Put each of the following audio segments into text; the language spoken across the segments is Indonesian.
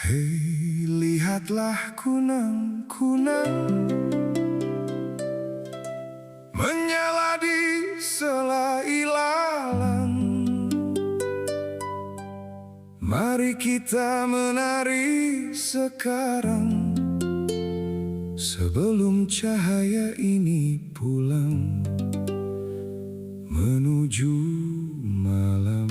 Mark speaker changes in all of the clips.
Speaker 1: Hei, lihatlah kunang-kunang menyala di sela ilalang. Mari kita menari sekarang, sebelum cahaya ini pulang menuju malam.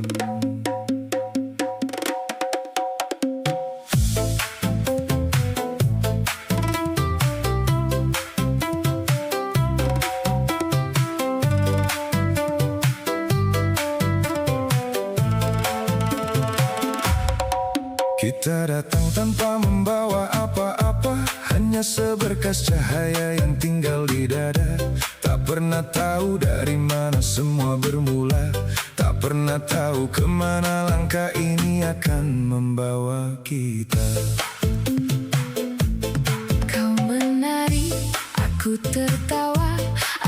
Speaker 1: Kita datang tanpa membawa apa-apa, hanya seberkas cahaya yang tinggal di dada. Tak pernah tahu dari mana semua bermula, tak pernah tahu kemana langkah ini akan membawa kita.
Speaker 2: Kau menari, aku tertawa,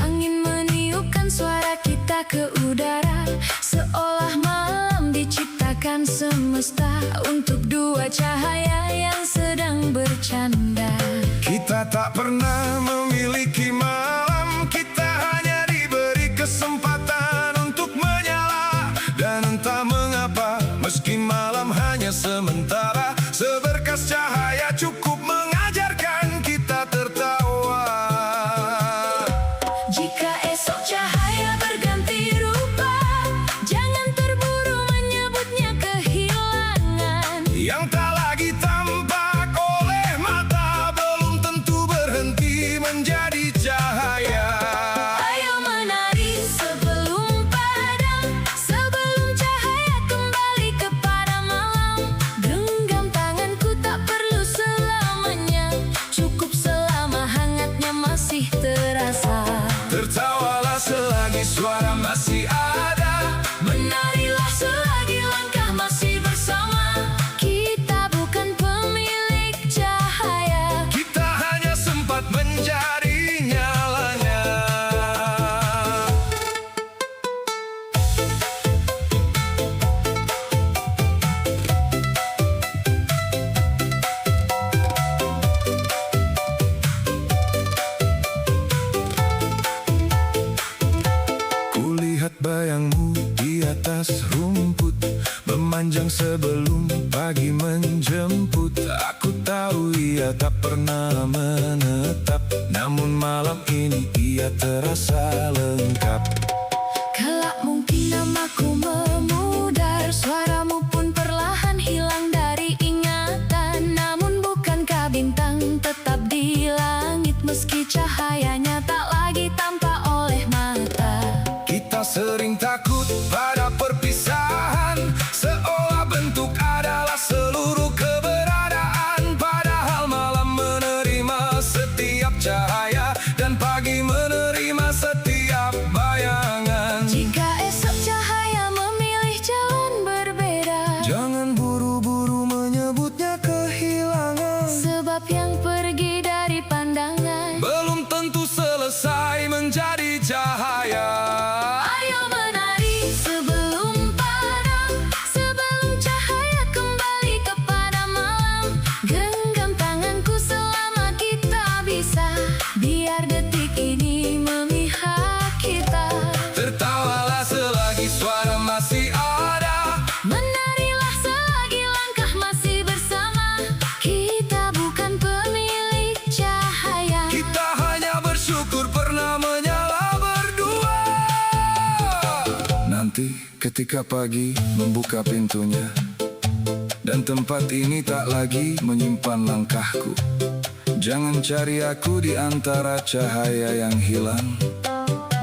Speaker 2: angin meniupkan suara kita ke udara, seolah malam diciptakan semesta untuk dua cahaya yang sedang bercanda.
Speaker 1: Kita tak pernah memiliki malam, kita hanya diberi kesempatan untuk menyala. Dan entah mengapa, meski malam hanya sementara, seberkas cahaya cukup mengajarkan kita tertawa.
Speaker 2: Jika esok cahaya berganti rupa, jangan terburu menyebutnya kehilangan.
Speaker 1: Yang tak lagi tampak oleh mata belum tentu berhenti menjadi cahaya.
Speaker 2: Ayo menari sebelum padam, sebelum cahaya kembali kepada malam. Genggam tanganku tak perlu selamanya, cukup selama hangatnya masih terasa.
Speaker 1: Tertawalah selagi suara masih ada,
Speaker 2: Menarilah selagi langkah masih bersama. Kita bukan pemilik cahaya,
Speaker 1: kita hanya sempat menjadi nyalanya. Kulihat bayangmu di atas rumput, memanjang sebelum pagi menjemput. Aku tahu ia tak pernah menetap, namun malam ini ia terasa lengkap.
Speaker 2: kelak mungkin namaku memudar, suaramu pun perlahan hilang dari ingatan. Namun bukankah bintang tetap di langit, meski cahayanya tak lagi tampak oleh mata.
Speaker 1: Kita sering takut pada perpisahan, seolah bentuk adalah seluruh keberadaan. Padahal malam menerima setiap cahaya, dan pagi menerima setiap bayangan.
Speaker 2: Jika esok cahaya memilih jalan berbeda,
Speaker 1: Jangan buru-buru menyebutnya kehilangan,
Speaker 2: sebab yang pergi dari pandangan
Speaker 1: belum tentu selesai menjadi cahaya.
Speaker 2: Ayo menari sebelum padam, sebelum cahaya kembali kepada malam. Genggam tanganku selama kita bisa, biar detik ini memihak kita.
Speaker 1: Tertawalah selagi suara masih ada,
Speaker 2: Menarilah selagi langkah masih bersama. Kita bukan pemilik cahaya,
Speaker 1: kita hanya bersyukur pernah menyala berdua. Nanti ketika pagi membuka pintunya, dan tempat ini tak lagi menyimpan langkahku, jangan cari aku di antara cahaya yang hilang.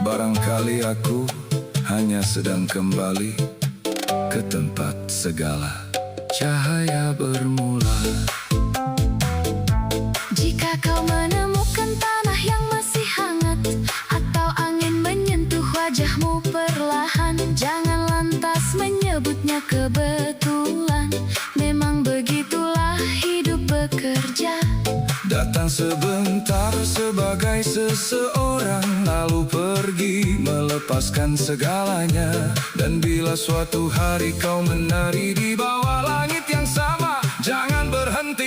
Speaker 1: Barangkali aku hanya sedang kembali ke tempat segala cahaya bermula.
Speaker 2: jika kau menemukan tanah yang masih hangat, atau angin menyentuh wajahmu perlahan, jangan lantas menyebutnya kebetulan. Memang begitulah hidup bekerja.
Speaker 1: Datang sebentar sebagai seseorang, lalu pergi melepaskan segalanya. Dan bila suatu hari kau menari di bawah langit yang sama, jangan berhenti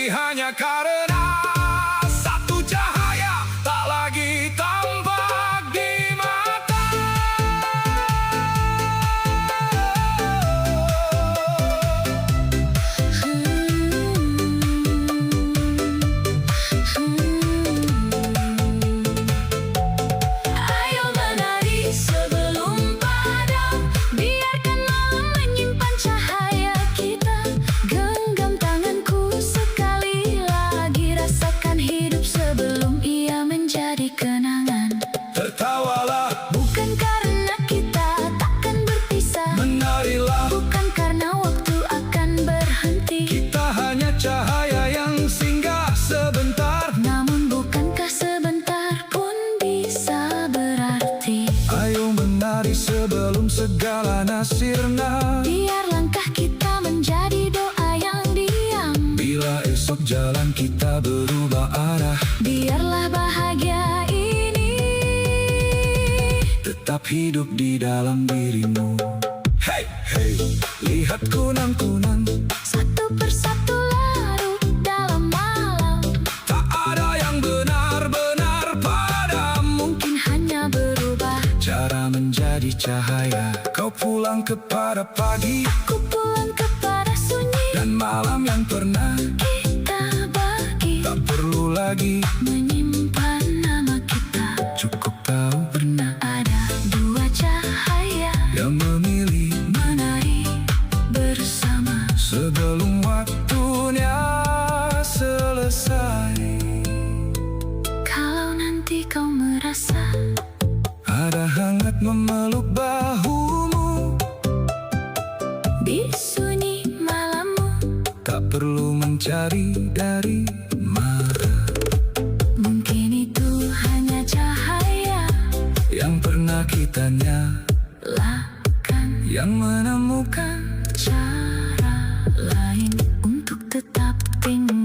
Speaker 1: jalan kita berubah arah.
Speaker 2: Biarlah bahagia ini
Speaker 1: Tetap hidup di dalam dirimu. Hey, hey, lihat kunang-kunang,
Speaker 2: satu persatu larut dalam malam.
Speaker 1: tak ada yang benar-benar padamu.
Speaker 2: Mungkin hanya berubah.
Speaker 1: Cara menjadi cahaya. Kau pulang kepada pagi
Speaker 2: Ku pulang kepada sunyi.
Speaker 1: dan malam yang pernah.
Speaker 2: Kita bagi.
Speaker 1: Tak perlu lagi
Speaker 2: Menyimpan nama kita.
Speaker 1: cukup tahu
Speaker 2: Pernah ada dua cahaya
Speaker 1: yang memilih
Speaker 2: menari bersama.
Speaker 1: sebelum waktunya selesai.
Speaker 2: Kalau nanti kau merasa
Speaker 1: Ada hangat memeluk bahumu,
Speaker 2: di sunyi malammu,
Speaker 1: tak perlu mencari dari mana.
Speaker 2: mungkin itu hanya cahaya
Speaker 1: Yang pernah kita
Speaker 2: lakukan
Speaker 1: yang menemukan
Speaker 2: cara lain untuk tetap tinggal.